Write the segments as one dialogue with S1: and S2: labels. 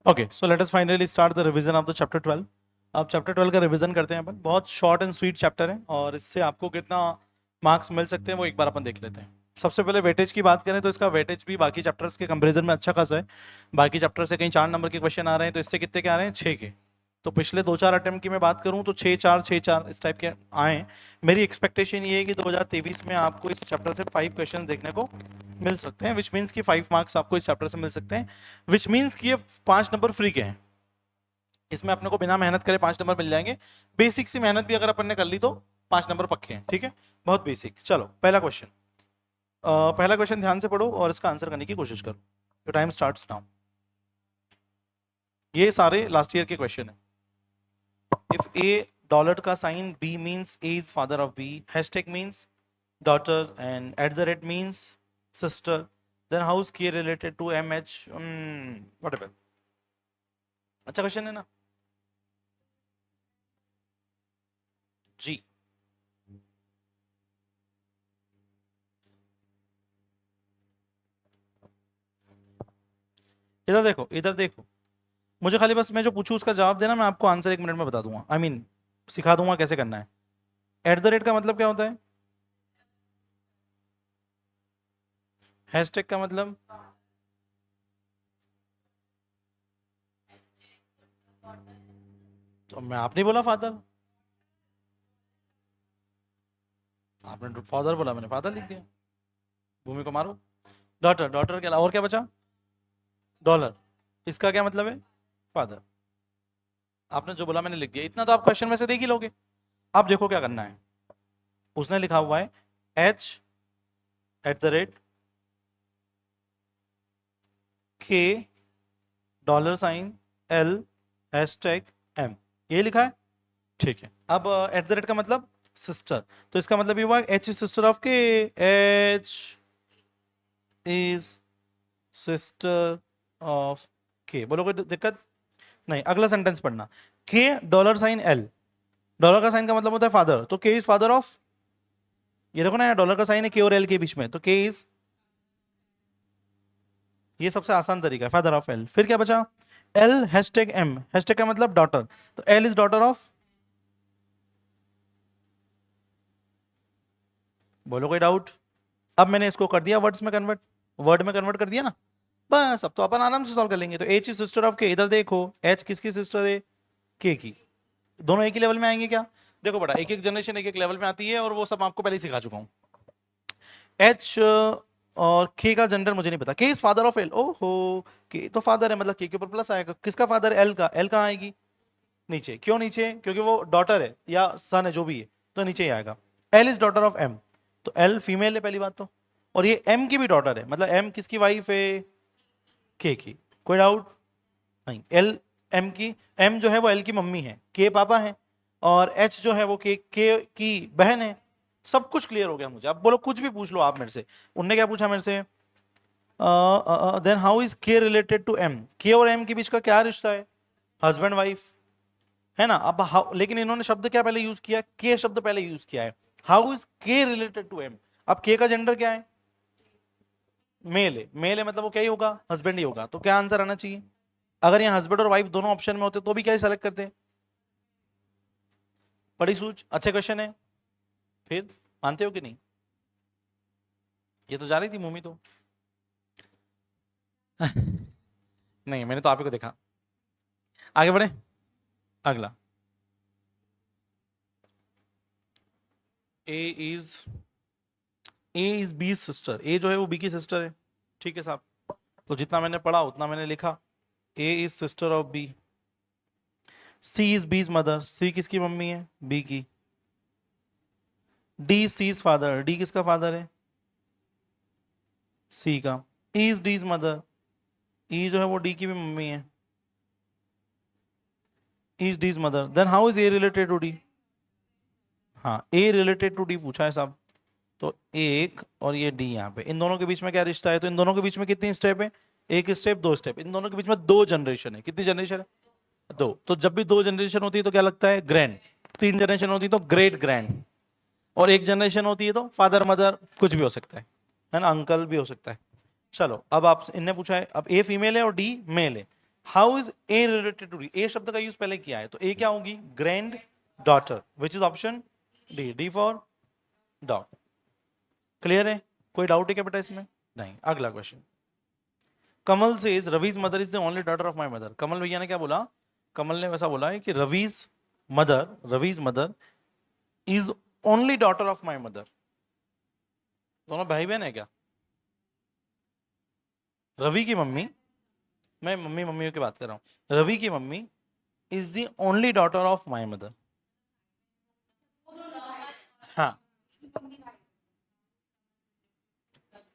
S1: Okay, so let us finally start the revision of the chapter 12। अब chapter 12 का revision करते हैं अपन। बहुत शॉर्ट एंड स्वीट चैप्टर है और इससे आपको कितना मार्क्स मिल सकते हैं वो एक बार अपन देख लेते हैं। सबसे पहले वेटेज की बात करें तो इसका वेटेज भी बाकी चैप्टर्स के कंपैरिजन में अच्छा खासा है। बाकी चैप्टर से कहीं 4 नंबर के क्वेश्चन आ रहे हैं, तो इससे कितने के आ रहे हैं? 6 के। तो पिछले 2-4 अटेम्प्ट की मैं बात करूं तो 6-4 इस टाइप के आए हैं। मेरी एक्सपेक्टेशन ये है कि 2023 में आपको इस चैप्टर से 5 क्वेश्चन देखने को मिल सकते हैं, विच मीन्स कि 5 मार्क्स आपको इस चैप्टर से मिल सकते हैं, विच मीन्स कि ये 5 नंबर फ्री के हैं। इसमें अपने को बिना मेहनत करे 5 नंबर मिल जाएंगे। बेसिक सी मेहनत भी अगर अपन ने कर ली तो 5 नंबर पक्के हैं। ठीक है, बहुत बेसिक। चलो पहला क्वेश्चन, पहला क्वेश्चन ध्यान से पढ़ो और इसका आंसर करने की कोशिश करो। तो टाइम स्टार्ट्स नाउ। ये सारे लास्ट ईयर के क्वेश्चन है। इफ ए डॉलर का sign B means A is father of B, hashtag means daughter and at the rate means sister, then how is K related to M H, whatever. अच्छा question है ना जी। इधर देखो, इधर देखो। मुझे खाली बस मैं जो पूछूं उसका जवाब देना, मैं आपको आंसर 1 मिनट में बता दूंगा। आई मीन सिखा दूंगा कैसे करना है। एट द रेट का मतलब क्या होता है? हैशटैग का मतलब? तो मैं आपने बोला फादर, आपने फादर बोला, मैंने फादर लिख दिया। भूमि को मारो। डॉटर, डॉटर के अलावा और क्या बचा? डॉलर। इसका क्या मतलब है? फादर। आपने जो बोला मैंने लिख दिया। इतना तो आप क्वेश्चन में से देख ही लोगे। अब देखो क्या करना है। उसने लिखा हुआ है एच एट द रेट के dollar sign L hashtag M, ये लिखा है। ठीक है, अब एट द रेट का मतलब सिस्टर, तो इसका मतलब ये हुआ एच इज सिस्टर ऑफ के। एच इज सिस्टर ऑफ के। बोलो कोई दिक्कत नहीं। अगला सेंटेंस पढ़ना। के डॉलर साइन एल, डॉलर का साइन का मतलब होता है फादर, तो के इज फादर ऑफ, ये देखो ना, डॉलर का साइन है के और एल के बीच में, तो के इज, ये सबसे आसान तरीका है, फादर ऑफ एल। फिर क्या बचा? एल हैशटैग एम, हैशटैग का मतलब डॉटर, तो एल इज डॉटर ऑफ। बोलो कोई डाउट? अब मैंने इसको कर दिया वर्ड्स में कन्वर्ट, वर्ड में कन्वर्ट कर दिया ना, बस अब तो अपन आराम से सॉल्व कर लेंगे। तो एच इज सिस्टर ऑफ के, इधर देखो एच किसकी सिस्टर है? के की। दोनों एक ही लेवल में आएंगे क्या? देखो बेटा, एक एक जनरेशन एक एक लेवल में आती है और वो सब आपको पहले ही सिखा चुका हूँ। एच और के का जेंडर मुझे नहीं पता। के इज फादर ऑफ एल, ओहो, के तो फादर है, मतलब के के ऊपर प्लस आएगा। किसका फादर है? एल का। एल कहाँ आएगी? नीचे। क्यों नीचे? क्योंकि वो डॉटर है या सन है, जो भी है, तो नीचे ही आएगा। L is daughter of M, तो एल फीमेल है पहली बात तो, और ये एम की भी डॉटर है, मतलब एम किसकी वाइफ है? के की। कोई डाउट नहीं। एल एम की, एम जो है वो एल की मम्मी है, के पापा है, और एच जो है वो के की बहन है। सब कुछ क्लियर हो गया मुझे। अब बोलो कुछ भी पूछ लो आप मेरे से। उनने क्या पूछा मेरे से? Then how is K related to M, के और एम के बीच का क्या रिश्ता है? हस्बैंड वाइफ है ना। अब लेकिन इन्होंने शब्द क्या पहले यूज किया? के शब्द पहले यूज किया है। How is K related to M. अब के का जेंडर क्या है? मेल है। मेल है मतलब वो क्या ही होगा? हस्बैंड ही होगा। तो क्या आंसर आना चाहिए? अगर यहाँ हस्बैंड और वाइफ दोनों ऑप्शन में होते तो भी क्या सेलेक्ट करते? बड़ी सूझ, अच्छे क्वेश्चन है। फिर मानते हो कि नहीं? ये तो जा रही थी मूवी तो। नहीं, मैंने तो आप ही को देखा। आगे बढ़े। अगला, A is, A is B sister. A जो है वो बी की सिस्टर है। ठीक है साहब, तो जितना मैंने पढ़ा उतना मैंने लिखा। A is sister of B. C is B's mother, C किसकी मम्मी है? बी की। D C is father, D किसका फादर है? सी का। ई इज डीज मदर, ई जो है वो डी की भी मम्मी है। E is D's mother, then how is A related to D? हाँ, ए रिलेटेड टू डी पूछा है साहब। तो एक और ये डी यहाँ पे, इन दोनों के बीच में क्या रिश्ता है? तो इन दोनों के बीच में कितनी स्टेप है? एक स्टेप, दो स्टेप। इन दोनों के बीच में दो जनरेशन है। कितनी जनरेशन है? दो। तो जब भी दो जनरेशन होती है तो क्या लगता है? ग्रैंड। तीन जनरेशन होती है तो ग्रेट ग्रैंड, और एक जनरेशन होती है तो फादर मदर कुछ भी हो सकता है ना, अंकल भी हो सकता है। चलो अब आप, इनने पूछा है, अब ए फीमेल है और डी मेल है, how is A related to D, A शब्द का यूज पहले किया है, तो ए क्या होगी, granddaughter, which is option D, D for dog. Clear है, कोई डाउट है क्या बेटा इसमें? नहीं। अगला question, Kamal says Ravi's mother is the only daughter of my mother. Kamal भैया ने क्या बोला? कमल ने वैसा बोला है कि Ravi's mother is only daughter of my mother. दोनों भाई बहन है क्या? रवि की मम्मी, मैं मम्मी मम्मी की बात कर रहा हूं, रवि की mummy is the only daughter of my mother. हाँ,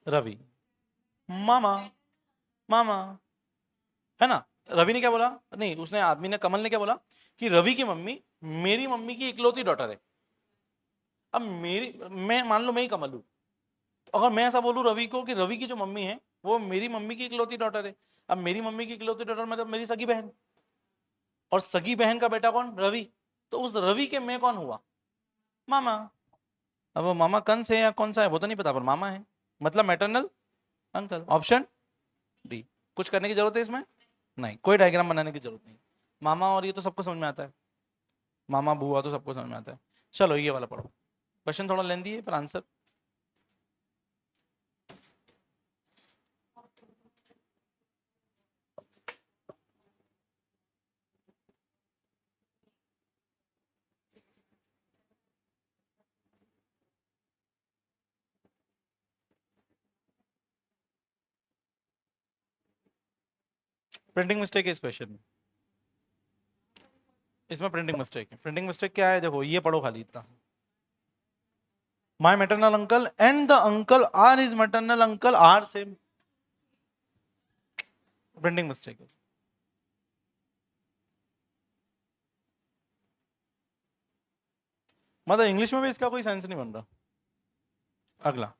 S1: रवि मामा, मामा, है ना? रवि ने क्या बोला? नहीं, उसने आदमी ने, कमल ने क्या बोला कि रवि की मम्मी मेरी मम्मी की इकलौती डॉटर है। अब मेरी, मैं मान लो मैं ही कमल हूं, तो अगर मैं ऐसा बोलूं रवि को कि रवि की जो मम्मी है वो मेरी मम्मी की इकलौती डॉटर है, अब मेरी मम्मी की इकलौती डॉटर मतलब मेरी सगी बहन, और सगी बहन का बेटा कौन? रवि। तो उस रवि के मैं कौन हुआ? मामा। अब वो मामा कंस है या कौन सा है वो तो नहीं पता, पर मामा है, मतलब मैटरनल अंकल। Option D. कुछ करने की जरूरत है इसमें? नहीं, कोई डायग्राम बनाने की जरूरत नहीं। मामा और ये तो सबको समझ में आता है, मामा बुआ तो सबको समझ में आता है। चलो ये वाला पढ़ो, क्वेश्चन थोड़ा लेंदी है पर आंसर। प्रिंटिंग मिस्टेक है इस क्वेश्चन में, इसमें प्रिंटिंग मिस्टेक है। प्रिंटिंग मिस्टेक क्या है? देखो ये पढ़ो खाली इतना, my maternal uncle and the uncle R is maternal uncle R same, printing mistake है। मतलब इंग्लिश में भी इसका कोई सेंस नहीं बन रहा। अगला,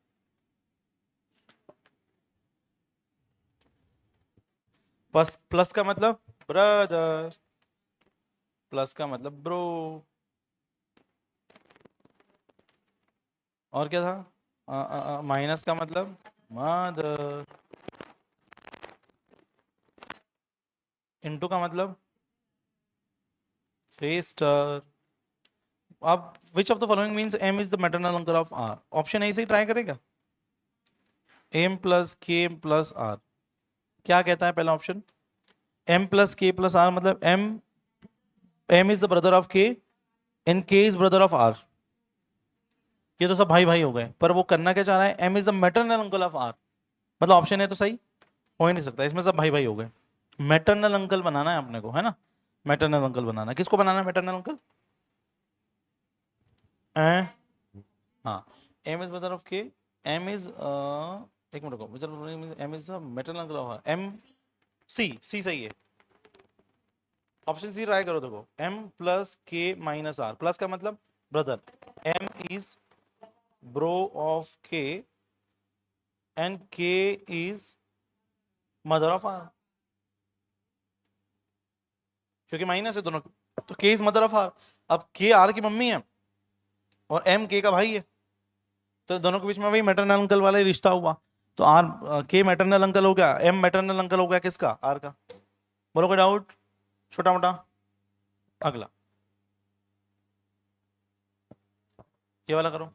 S1: प्लस, प्लस का मतलब ब्रदर, प्लस का मतलब ब्रो, और क्या था? माइनस का मतलब मदर, इनटू का मतलब सिस्टर। अब which of the following means M is the maternal uncle of R? Option A से ही ट्राई करेगा, M plus K plus R. क्या कहता है पहला option? M plus K plus R मतलब M is the brother of K and K is brother of R. ये तो सब भाई भाई हो गए, पर वो करना क्या चाह रहा है? M is the maternal uncle of R, मतलब ऑप्शन है तो सही हो ही नहीं सकता, इसमें सब भाई भाई हो गए। मैटरनल अंकल बनाना है अपने को, है ना? मैटरनल अंकल बनाना है, किसको बनाना है मैटरनल अंकल? हाँ, M is brother of K, M is एक मिनट को, M is maternal uncle of M, C, C सही है, ऑप्शन सी ट्राई करो। देखो M plus K minus R, plus का मतलब brother, M is bro of K and K is mother of R, क्योंकि minus है दोनों, तो के इज मदर ऑफ आर। अब के आर की मम्मी है और एम के का भाई है, तो दोनों के बीच में वही मैटरनल अंकल वाला ही रिश्ता हुआ, तो आर के मैटरनल अंकल हो गया, एम मैटरनल अंकल हो गया किसका? आर का। बोलो कोई डाउट छोटा मोटा? अगला ये वाला करो,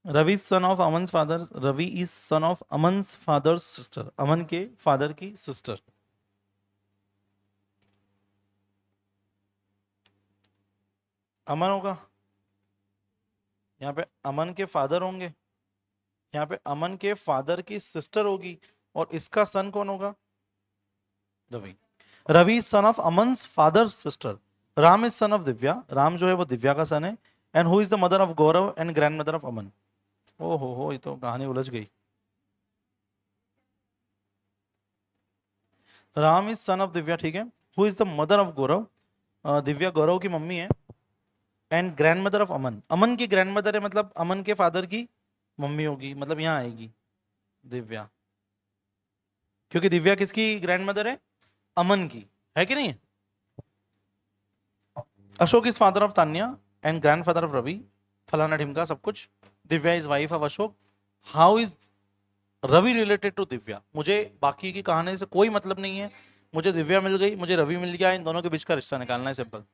S1: Ravi son of Aman father, Ravi is son of Aman father sister, Aman के फादर की सिस्टर। अमन होगा, यहाँ पे अमन के फादर होंगे, यहाँ पे अमन के फादर की सिस्टर होगी, और इसका सन कौन होगा? Ravi. Ravi son of Aman father sister, Ram is son of Divya, Ram जो है वो दिव्या का सन है, and who is the mother of Gaurav and grandmother of Aman. ओ हो, ये तो कहानी उलझ गई। Ram is son of Divya, ठीक है, who is the mother of Gaurav, Divya Gaurav की मम्मी है, and grandmother of Aman, Aman की ग्रैंड मदर है, मतलब अमन के फादर की मम्मी होगी, मतलब यहाँ आएगी दिव्या, क्योंकि दिव्या किसकी ग्रैंड मदर है? अमन की, है कि नहीं? Ashok is father of Tanya and grand father of Ravi, फलाना ढिमका सब कुछ। Divya is wife of Ashok, how is Ravi related to Divya, मुझे बाकी की कहानी से कोई मतलब नहीं है, मुझे दिव्या मिल गई, मुझे रवि मिल गया, इन दोनों के बीच का रिश्ता निकालना है, सिंपल,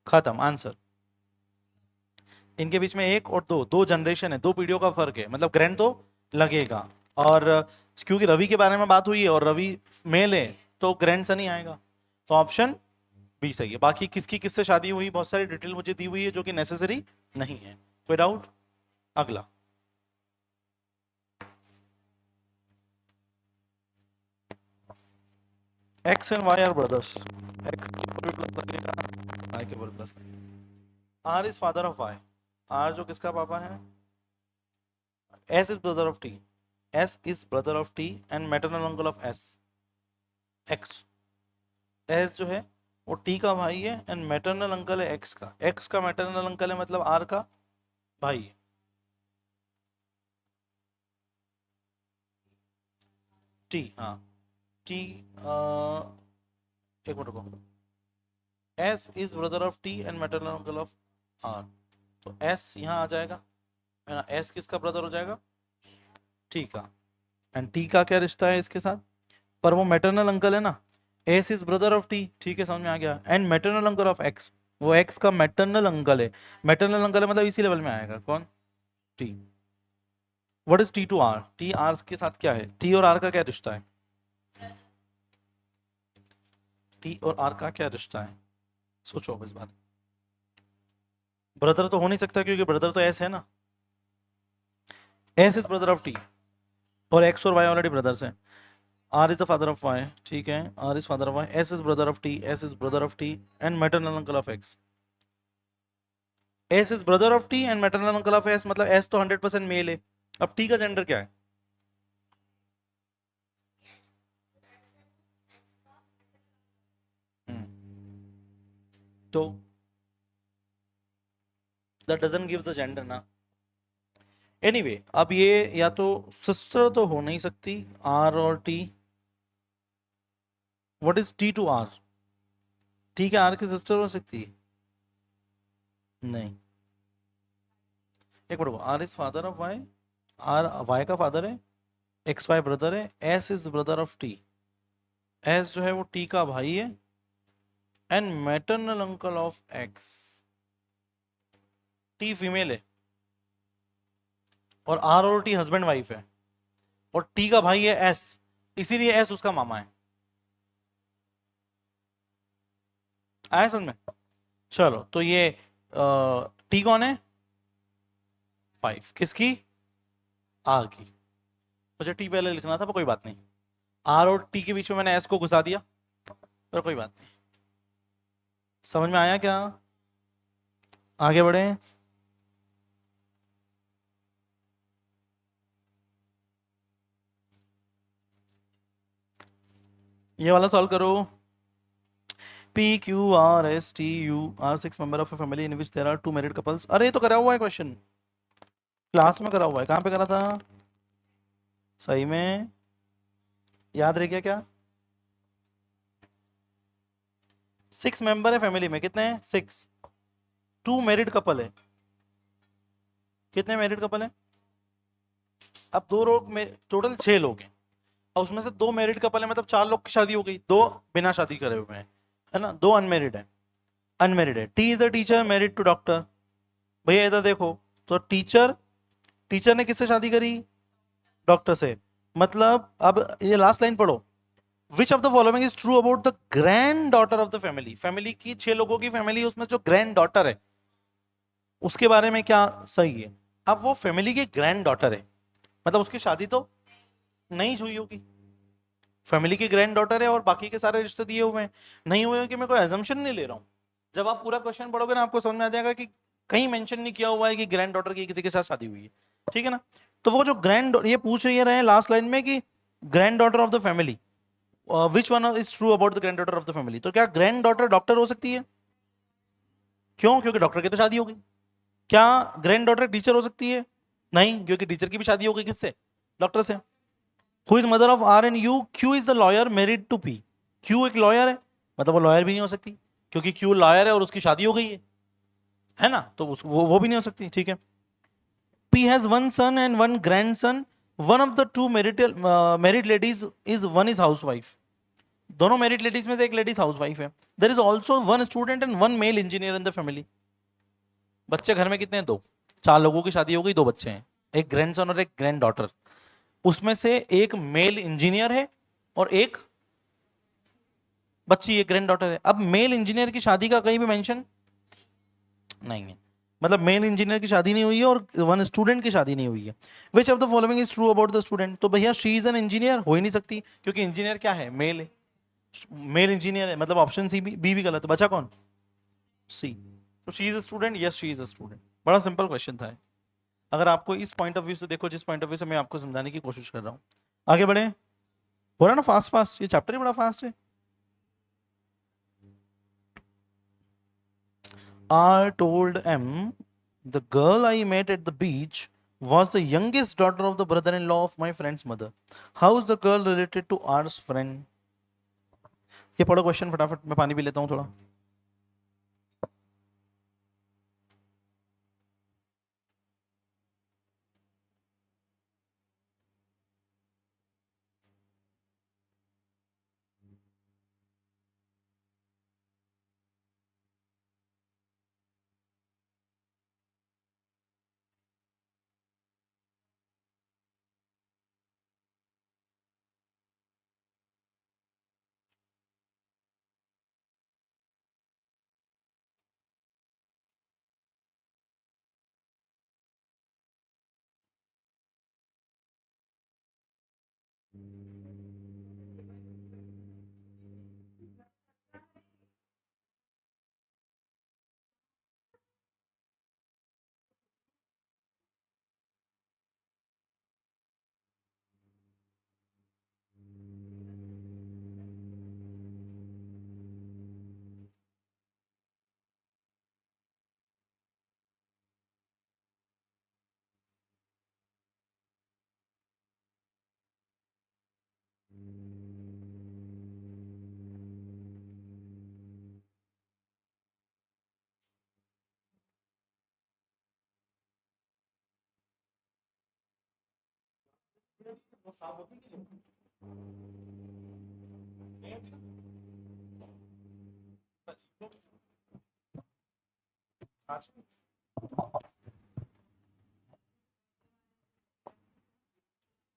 S1: खत्म आंसर। इनके बीच में एक और दो, दो जनरेशन है, दो पीढ़ियों का फर्क है, मतलब ग्रैंड तो लगेगा। और क्योंकि रवि के बारे में बात हुई है और रवि मेल है तो ग्रैंड सन ही आएगा, तो ऑप्शन बी सही है। बाकी किसकी किससे शादी हुई, बहुत सारी डिटेल मुझे दी हुई है जो कि नेसेसरी नहीं है। कोई डाउट? अगला, X and Y are brothers, X के ऊपर भी प्लस लगेगा, वाई के ऊपर प्लस लगेगा। R is father of Y, R जो किसका पापा है, S is brother of T, S is brother of T and maternal uncle of S, X, S जो है वो टी का भाई है एंड मैटरनल अंकल है एक्स का, एक्स का मैटरनल अंकल है मतलब आर का भाई है। टी, हाँ, टी, एक मिनट रुको, S is brother of T and maternal uncle of R, तो एस यहाँ आ जाएगा है ना, एस किसका ब्रदर हो जाएगा, टी का, एंड टी का क्या रिश्ता है इसके साथ, पर वो मैटरनल अंकल है ना, S is brother of T, ठीक है समझ में आ गया, and maternal uncle of X, वो एक्स का मैटरनल अंकल है, मैटरनल अंकल है मतलब इसी लेवल में आएगा कौन, T. What is T to R, T R के साथ क्या है, टी और आर का क्या रिश्ता है, टी और आर का क्या रिश्ता है, सोचो अब इस बार, ब्रदर तो हो नहीं सकता क्योंकि ब्रदर तो एस है ना, S is brother of T और एक्स और वाई ऑलरेडी ब्रदर्स हैं, R is the father of Y, ठीक है, R is father of Y, S is brother of T, S is brother of T and maternal uncle of X, S is brother of T and maternal uncle of S, मतलब S तो 100% mail है। अब T का gender क्या है, तो that doesn't give the gender ना, anyway अब ये या तो सिस्टर तो हो नहीं सकती आर और T, what is T to R, T क्या आर की सिस्टर हो सकती है, नहीं, एक minute, R is father of Y, R Y का फादर है, एक्स वाई ब्रदर है, S is brother of T, S जो है वो टी का भाई है and maternal uncle of X, T female है और आर और टी हस्बैंड वाइफ है और टी का भाई है एस, इसीलिए एस उसका मामा है, आया समझ में? चलो तो ये टी कौन है, 5 किसकी, आर की, मुझे टी पहले लिखना था पर कोई बात नहीं, आर और टी के बीच में मैंने एस को घुसा दिया, पर कोई बात नहीं, समझ में आया क्या, आगे बढ़े, ये वाला सॉल्व करो, P Q R S T U are 6 member of a family in which there are 2 married couples, अरे ये तो करा हुआ है क्वेश्चन, क्लास में करा हुआ है, कहाँ पे करा था, सही में याद रह गया क्या, 6 मेंबर है फैमिली में, कितने हैं 6, 2 मैरिड कपल है, कितने मैरिड कपल है, अब दो लोग में टोटल 6 लोग हैं और उसमें से 2 मैरिड कपल है, मतलब 4 लोग की शादी हो गई, 2 बिना शादी करे हुए हैं है ना, 2 अनमेरिड है, अनमेरिड है, T is a teacher married to doctor, भैया इधर देखो, तो टीचर, टीचर ने किससे शादी करी, डॉक्टर से, मतलब अब ये लास्ट लाइन पढ़ो, विच of the following is true about the grand daughter of the family, family की 6 लोगों की फैमिली, उसमें जो ग्रैंड डॉटर है उसके बारे में क्या सही है, अब वो फैमिली की ग्रैंड डॉटर है मतलब उसकी शादी तो नहीं हुई होगी, फैमिली की ग्रैंड डॉटर है और बाकी के सारे रिश्ते दिए हुए हैं, नहीं हुए हैं कि मैं कोई एजम्पशन नहीं ले रहा हूं, जब आप पूरा क्वेश्चन पढ़ोगे ना आपको समझ में आ जाएगा कि कहीं मेंशन नहीं किया हुआ है कि ग्रैंड डॉटर की किसी के साथ शादी हुई है, ठीक है ना, तो वो जो ग्रैंड ये पूछ रहे हैं लास्ट लाइन में कि grand daughter of the family, which one is true about the grand daughter of the family, तो क्या ग्रैंड डॉटर डॉक्टर हो सकती है, क्यों, क्योंकि डॉक्टर की तो शादी हो गई, क्या ग्रैंड डॉटर टीचर हो सकती है, नहीं, क्योंकि टीचर की भी शादी हो गई किससे, डॉक्टर से, who is mother of R and U, Q is the lawyer married to P, Q एक लॉयर है मतलब वो लॉयर भी नहीं हो सकती क्योंकि क्यू लॉयर है और उसकी शादी हो गई है ना, तो वो भी नहीं हो सकती, ठीक है, P has one son and one grandson, one of the two married ladies is one is housewife, दोनों मैरिड लेडीज में से एक लेडीज हाउस वाइफ है। There is also one student and one male engineer in the family. बच्चे घर में कितने हैं? दो। चार लोगों की शादी हो गई, दो बच्चे हैं, एक ग्रैंडसन और एक ग्रैंड डॉटर। उसमें से एक मेल इंजीनियर है और एक बच्ची, एक ग्रैंड डॉटर है। अब मेल इंजीनियर की शादी का कहीं भी मेंशन नहीं है, मतलब मेल इंजीनियर की शादी नहीं हुई है और वन स्टूडेंट की शादी नहीं हुई है। विच of the following is true about the student? तो भैया शी इज एन इंजीनियर हो ही नहीं सकती, क्योंकि इंजीनियर क्या है? मेल है, मेल इंजीनियर है, मतलब ऑप्शन सी भी, बी भी गलत है, बचा कौन? सी। तो she is a student, yes she is a student. बड़ा सिंपल क्वेश्चन था। अगर आपको इस पॉइंट ऑफ व्यू से देखो, जिस पॉइंट ऑफ व्यू से मैं आपको समझाने की कोशिश कर रहा हूँ। आगे बढ़े, हो रहा है ना फास्ट फास्ट, ये चैप्टर ही बड़ा फास्ट है। R told M, the girl I met at the beach was the youngest daughter of the brother-in-law of my friend's mother. How is the girl related to R's friend? ये पढ़ो question फटाफट, मैं पानी P लेता हूँ थोड़ा।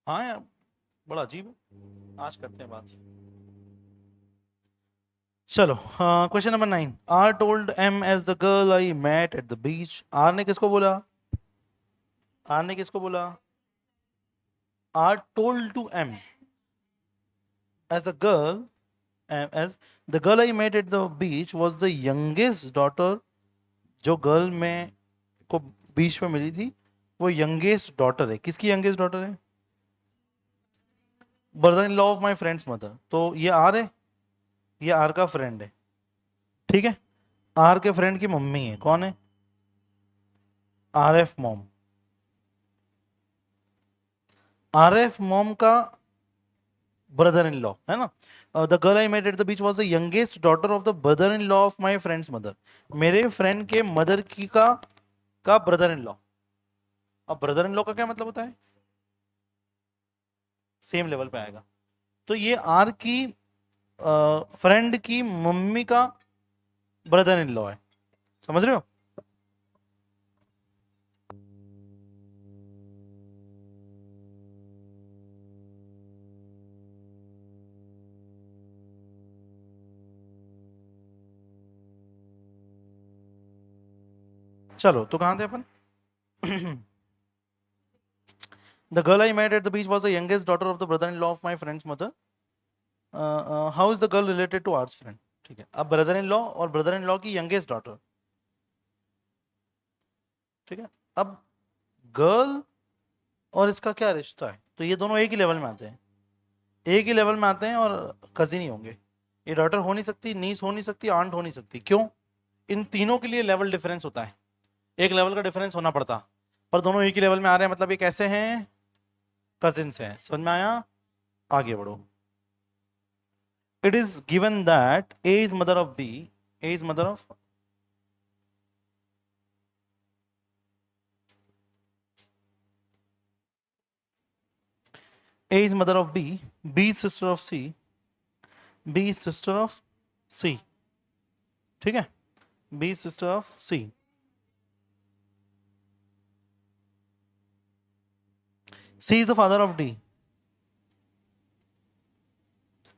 S1: हाँ यार, बड़ा अजीब है, आज करते हैं बात। चलो, question number 9। R told M as the girl I met at the beach. R ने किसको बोला? आर ने किसको बोला? R told to M as the girl, as the girl I met at the beach was the youngest daughter। जो girl में को बीच में मिली थी, वो यंगेस्ट डॉटर है। किसकी यंगेस्ट डॉटर है? Brother in law of my friend's mother. तो ये आर है, ये आर का फ्रेंड है, ठीक है। आर के फ्रेंड की मम्मी है, कौन है? R F mom. R F mom का ब्रदर इन लॉ है ना। The girl I met at the beach was the youngest daughter of the brother in law of my friend's mother. मेरे friend के mother की का brother in law. अब brother in law का क्या मतलब होता है? सेम लेवल पे आएगा। तो ये आर की फ्रेंड की मम्मी का ब्रदर इन लॉ है, समझ रहे हो? चलो, तो कहां थे अपन? The girl I met at the beach was the youngest daughter of the brother in law of my friend's mother. How is the girl related to Art's friend? ठीक है, अब ब्रदर इन लॉ और brother in law की youngest daughter, ठीक है। अब girl और इसका क्या रिश्ता है? तो ये दोनों एक ही लेवल में आते हैं, एक ही लेवल में आते हैं और कजिन ही होंगे। ये डॉटर हो नहीं सकती, नीस हो नहीं सकती, आंट हो नहीं सकती। क्यों? इन तीनों के लिए लेवल डिफरेंस होता है, एक लेवल का डिफरेंस होना पड़ता, पर दोनों एक ही लेवल में आ रहे हैं, मतलब ये कैसे हैं? कजिन्स हैं। समझ में आया? आगे बढ़ो। It is given that A is mother of B, A is mother of, A is mother of B, B is sister of C, B is sister of C. ठीक है, B is sister of C. C is the father of D.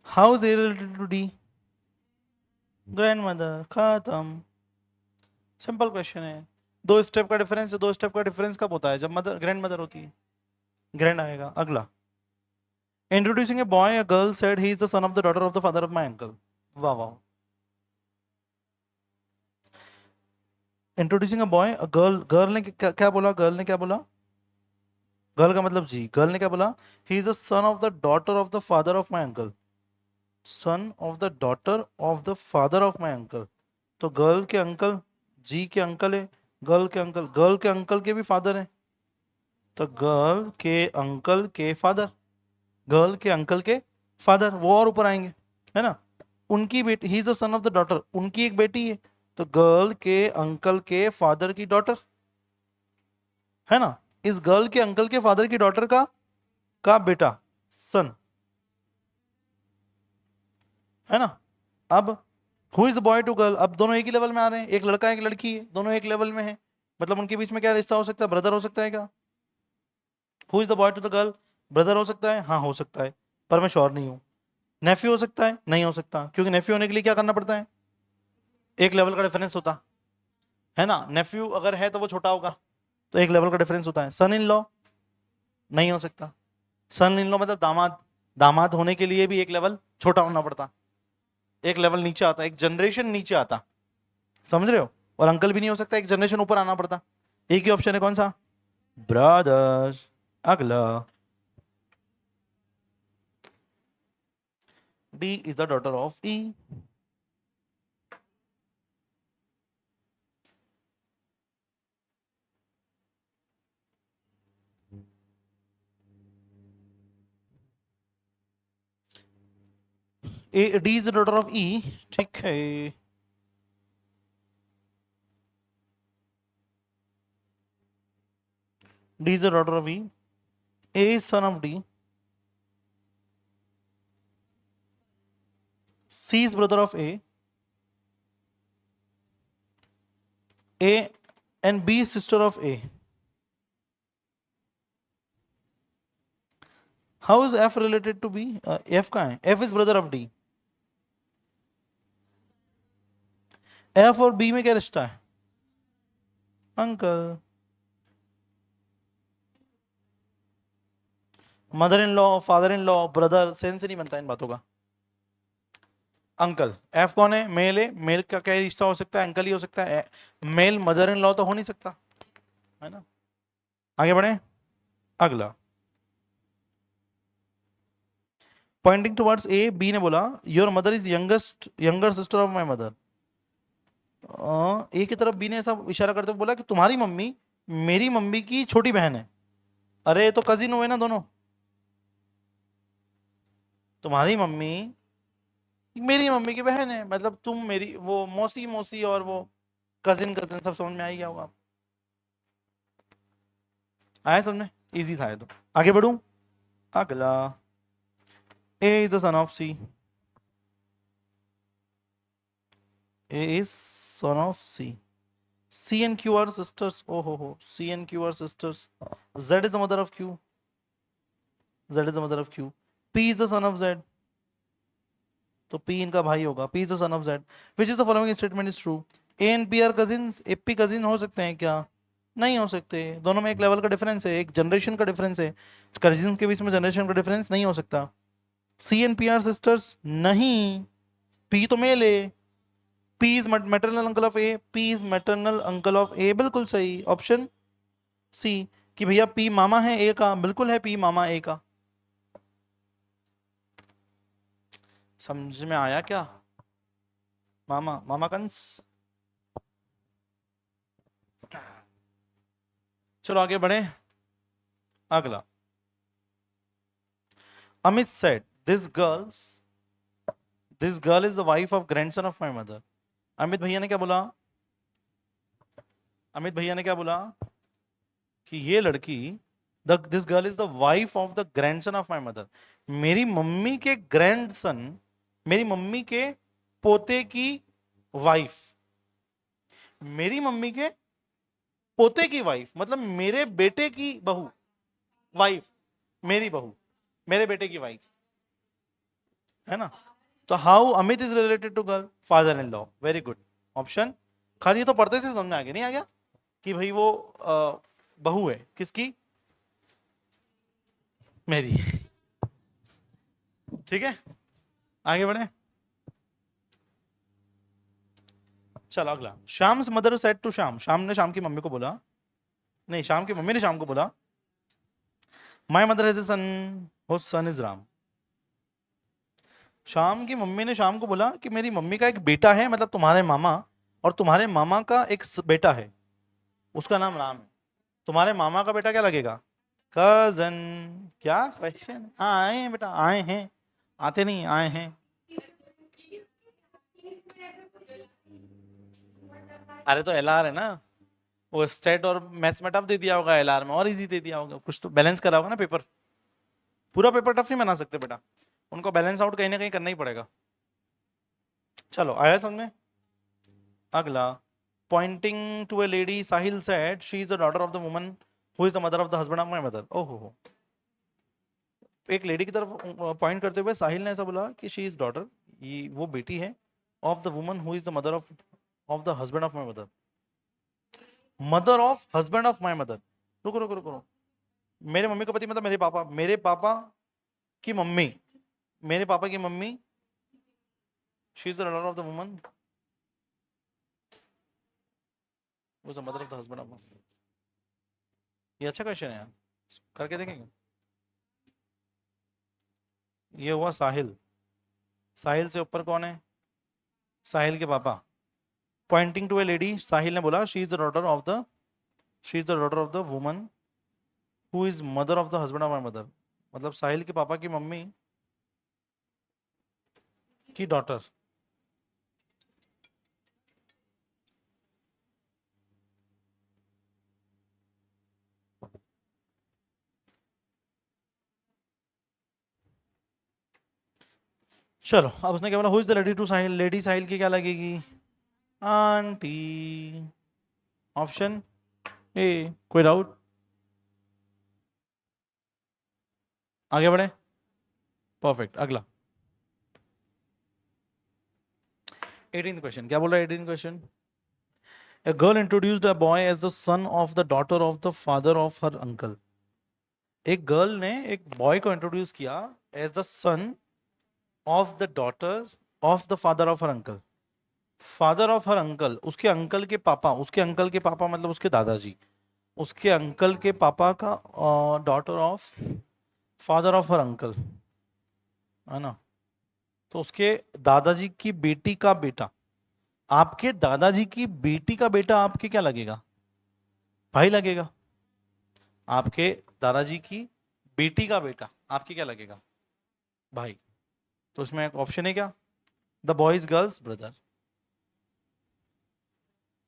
S1: How is A related to D? Grandmother. खत्म. Simple question है. दो step का difference है. दो step का difference कब होता है? जब मदर ग्रैंड मदर होती है. ग्रैंड आएगा. अगला. Introducing a boy a girl said he is the son of the daughter of the father of my uncle. वाह वाह. Introducing a boy a girl. Girl ने क्या बोला? गर्ल ने क्या बोला? गर्ल का मतलब जी. गर्ल ने क्या बोला? He is the son of the daughter of the father of my uncle. Sun of the daughter of the father of my uncle. तो गर्ल के अंकल जी के अंकल है. गर्ल के अंकल के भी फादर है. तो गर्ल के अंकल के फादर. गर्ल के अंकल के फादर वो और ऊपर आएंगे, है ना. उनकी बेटी. He is the son of the daughter. उनकी एक बेटी है. तो गर्ल के अंकल के फादर की डॉटर, है ना. इस गर्ल के अंकल के फादर की डॉटर का बेटा, सन, है ना. अब who is boy to girl. अब दोनों एक ही लेवल में आ रहे हैं. एक लड़का एक लड़की है. दोनों एक लेवल में है. मतलब उनके बीच में क्या रिश्ता हो सकता है? ब्रदर हो सकता है क्या? Who is the boy to the girl. Brother हो सकता है. हाँ हो सकता है, पर मैं श्योर नहीं हूं. नेफ्यू हो सकता है. नहीं हो सकता, क्योंकि नेफ्यू होने के लिए क्या करना पड़ता है? एक लेवल का डिफरेंस होता है ना. नेफ्यू अगर है तो वो छोटा होगा, तो एक लेवल का डिफरेंस होता है. सन इन लॉ नहीं हो सकता. सन इन लॉ मतलब दामाद. दामाद होने के लिए भी एक लेवल छोटा होना पड़ता, एक लेवल नीचे आता, एक जनरेशन नीचे आता. समझ रहे हो. और अंकल भी नहीं हो सकता, एक जनरेशन ऊपर आना पड़ता. एक ही ऑप्शन है. कौन सा? ब्रदर. अगला. D is the daughter of E. D is the daughter of E. ठीक है. D is the daughter of E. A is son of D. C is brother of A. A and B is sister of A. How is F related to B? F कहाँ है? F is brother of D. F और B में क्या रिश्ता है? Uncle. Mother in law, father in law, brother, sense नहीं बनता इन बातों का. अंकल. एफ कौन है? मेल है. मेल का क्या रिश्ता हो सकता है? अंकल ही हो सकता है. मेल मदर इन लॉ तो हो नहीं सकता, है ना. आगे बढ़े. अगला. Pointing towards a. बी ने बोला your mother is younger sister of my mother. A की तरफ बी ने ऐसा इशारा करते हुए बोला कि तुम्हारी मम्मी मेरी मम्मी की छोटी बहन है. अरे ये तो कजिन हुए ना दोनों. तुम्हारी मम्मी मेरी मम्मी की बहन है, मतलब तुम मेरी वो मौसी मौसी और वो कजिन कजिन सब समझ में आ ही गया होगा. आया समझ में? इजी था ये तो. आगे बढ़ूं. अगला. A is the son of C. A is son of C. C and Q are sisters. Oh ho. C and Q are sisters. Z is the mother of Q. Z is the mother of Q. P is the son of Z. तो P इनका भाई होगा. P is the son of Z. Which is the following statement is true? A and P are cousins. A P cousin हो सकते हैं क्या? नहीं हो सकते. दोनों में एक लेवल का डिफरेंस है, एक जनरेशन का डिफरेंस है. कजिन्स के बीच में जनरेशन का डिफरेंस नहीं हो सकता. C and P are sisters. नहीं. P तो मेल है. P is maternal uncle of A. P is maternal uncle of A. बिल्कुल सही. ऑप्शन सी कि भैया P मामा है A का. बिल्कुल है P मामा A का. समझ में आया क्या? मामा मामा कंस. चलो आगे बढ़े. अगला. Amit said this girl is the wife of grandson of my mother. Amit भैया ने क्या बोला? अमित भैया ने क्या बोला कि ये लड़की this girl is the wife of the grandson of my mother. मेरी मम्मी के ग्रैंडसन, मेरी मम्मी के पोते की वाइफ, मेरी मम्मी के पोते की वाइफ मतलब मेरे बेटे की बहू, वाइफ, मेरी बहू, मेरे बेटे की वाइफ, है ना। तो how Amit is related to girl, father in law. Very good option. खाली ये तो पढ़ते से समझ में आ गया, नहीं आ गया कि भाई वो बहू है किसकी, मेरी। ठीक है, आगे बढ़े। चलो अगला। Shyam's mother said to Shyam, Shyam ने श्याम की मम्मी को बोला, नहीं श्याम की मम्मी ने श्याम को बोला, my mother has a son, whose son is Ram. Shyam की मम्मी ने श्याम को बोला कि मेरी मम्मी का एक बेटा है, मतलब तुम्हारे मामा, और तुम्हारे मामा का एक बेटा है, उसका नाम राम है। तुम्हारे मामा का बेटा क्या लगेगा, कजन। क्या क्वेश्चन, आए हैं बेटा, आए हैं, आते नहीं आए हैं। अरे तो एलआर है ना, वो स्टेट और मैथ्स में टफ दे दिया होगा, एलआर में और इजी दे दिया होगा, कुछ तो बैलेंस करा होगा ना पेपर। पूरा पेपर टफ नहीं बना सकते बेटा, उनको बैलेंस आउट कहीं ना कहीं करना ही पड़ेगा। चलो आया समझ। अगला। Pointing to a lady Sahil said she is the daughter of the woman who is the mother of the husband of my mother. ओहो हो। एक लेडी की तरफ पॉइंट करते हुए साहिल ने ऐसा बोला कि शी इज डॉटर, ये वो बेटी है, of the woman who is the mother of the husband of my mother. Mother of husband of my mother. रुको रुको रुको रुको। मेरे मम्मी का पति मतलब मेरे पापा, मेरे पापा की मम्मी, मेरे पापा की mummy, she is the daughter of the woman who is the mother of the husband of. ये अच्छा क्वेश्चन है यार, करके देखेंगे। ये हुआ साहिल, साहिल से ऊपर कौन है, साहिल के पापा। पॉइंटिंग टू ए लेडी, साहिल ने बोला she is the daughter of the, she is the daughter of the woman who is mother of the husband of my mother, मतलब साहिल के पापा की मम्मी की डॉटर। चलो अब उसने क्या बोला, who is the lady to Sahil, lady Sahil की क्या लगेगी, आंटी। ऑप्शन ए, कोई डाउट। आगे बढ़े, परफेक्ट। अगला 18th क्वेश्चन, क्या बोल रहा है 18th question. A girl introduced a boy as the son of the daughter of the father of her uncle. एक गर्ल ने एक बॉय को इंट्रोड्यूस किया as the son of the daughter of the father of her uncle. Father of her uncle, उसके uncle के पापा, उसके uncle के पापा मतलब उसके दादाजी, उसके अंकल के पापा का daughter of father of her uncle, है ना। तो उसके दादाजी की बेटी का बेटा, आपके दादाजी की बेटी का बेटा आपके क्या लगेगा, भाई लगेगा। आपके दादाजी की बेटी का बेटा आपके क्या लगेगा, भाई। तो इसमें एक ऑप्शन है क्या, द बॉयज गर्ल्स ब्रदर।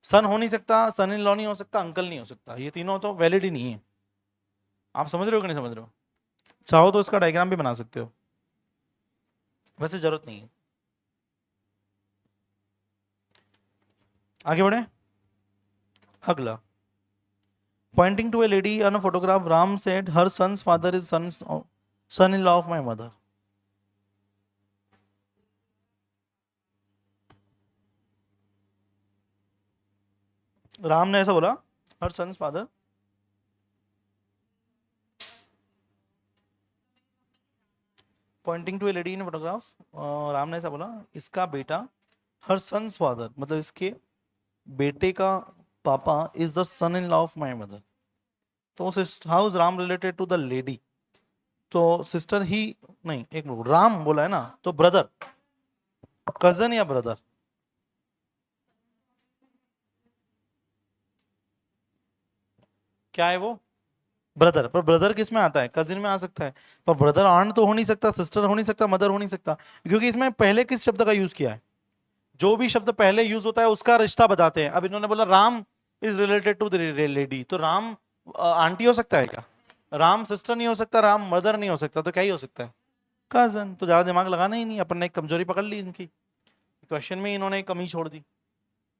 S1: सन हो नहीं सकता, सन इन लॉ नहीं हो सकता, अंकल नहीं हो सकता, ये तीनों तो वैलिड ही नहीं है। आप समझ रहे हो कि नहीं समझ रहे हो। चाहो तो इसका डायग्राम भी बना सकते हो, वैसे जरूरत नहीं है। आगे बढ़े। अगला। Pointing to a lady on a photograph, Ram said her son's father is son in law of my mother. Ram ने ऐसा बोला, her son's father, pointing to a lady in photograph, Ram ने ऐसा बोला इसका बेटा, हर सन्स फादर मतलब इसके बेटे का पापा is the son in law of my mother. तो how is Ram related to the lady, तो सिस्टर ही नहीं, एक मिनट, राम बोला है ना, तो ब्रदर, कजन या ब्रदर, क्या है वो, ब्रदर। पर ब्रदर किस में आता है, कजिन में आ सकता है, पर ब्रदर आंट तो हो नहीं सकता, सिस्टर हो नहीं सकता, मदर हो नहीं सकता, क्योंकि इसमें पहले किस शब्द का यूज किया है, जो भी शब्द पहले यूज होता है उसका रिश्ता बताते हैं। अब इन्होंने बोला Ram is related to the lady, तो राम आंटी हो सकता है क्या, राम सिस्टर नहीं हो सकता, राम मदर नहीं हो सकता, तो क्या ही हो सकता है? कजन। तो ज्यादा दिमाग लगाना ही नहीं, अपन ने एक कमजोरी पकड़ ली इनकी, क्वेश्चन में इन्होंने एक कमी छोड़ दी,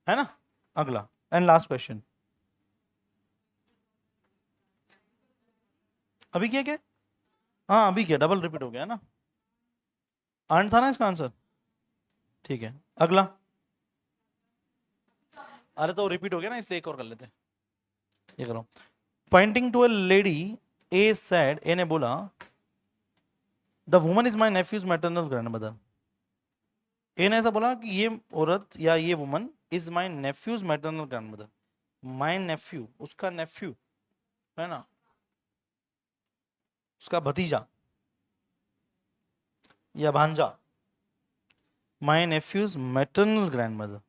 S1: है ना। अगला एंड लास्ट क्वेश्चन। अभी क्या क्या? हाँ अभी क्या, डबल रिपीट हो गया ना। आंट था ना इसका आंसर। ठीक है अगला। अरे तो रिपीट हो गया ना, इसलिए एक और कर लेते हैं। ये करो। Pointing to a lady, A said, A ने बोला, the woman is my nephew's maternal grandmother. A ने ऐसा बोला कि ये औरत या ये woman is my nephew's maternal grandmother. My nephew, उसका नेफ्यू है ना, उसका भतीजा या भांजा, माई नेफ्यूज मैटरनल ग्रैंडमदर।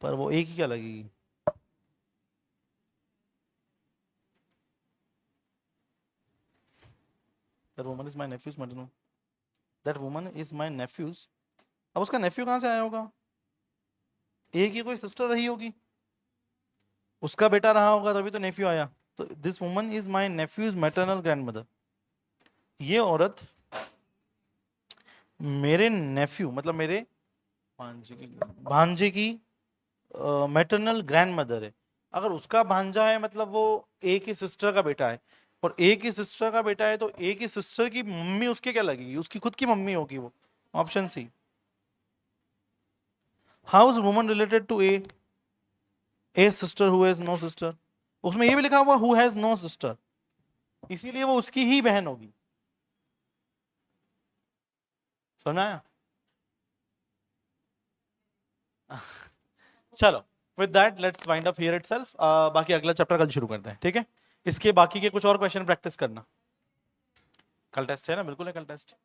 S1: पर वो एक ही क्या लगेगी? That woman is my nephew's maternal, that woman is my nephews. अब उसका नेफ्यू कहां से आया होगा? एक ही कोई सिस्टर रही होगी, उसका बेटा रहा होगा, तभी तो नेफ्यू आया। तो this woman is my nephew's maternal grandmother. ये औरत मेरे नेफ्यू मतलब मेरे भांजे की मैटरनल ग्रैंडमदर है। अगर उसका भांजा है मतलब वो एक ही सिस्टर का बेटा है, और एक ही सिस्टर का बेटा है तो एक ही सिस्टर की मम्मी उसके क्या लगेगी? उसकी खुद की मम्मी होगी वो। Option C. How is woman related to a sister who has no sister? उसमें ये भी लिखा हुआ हु हैज नो सिस्टर, इसीलिए वो उसकी ही बहन होगी। सुना है? चलो, with that let's wind up here itself. बाकी अगला चैप्टर कल शुरू करते हैं, ठीक है। इसके बाकी के कुछ और क्वेश्चन प्रैक्टिस करना। कल टेस्ट है ना? बिल्कुल है कल टेस्ट।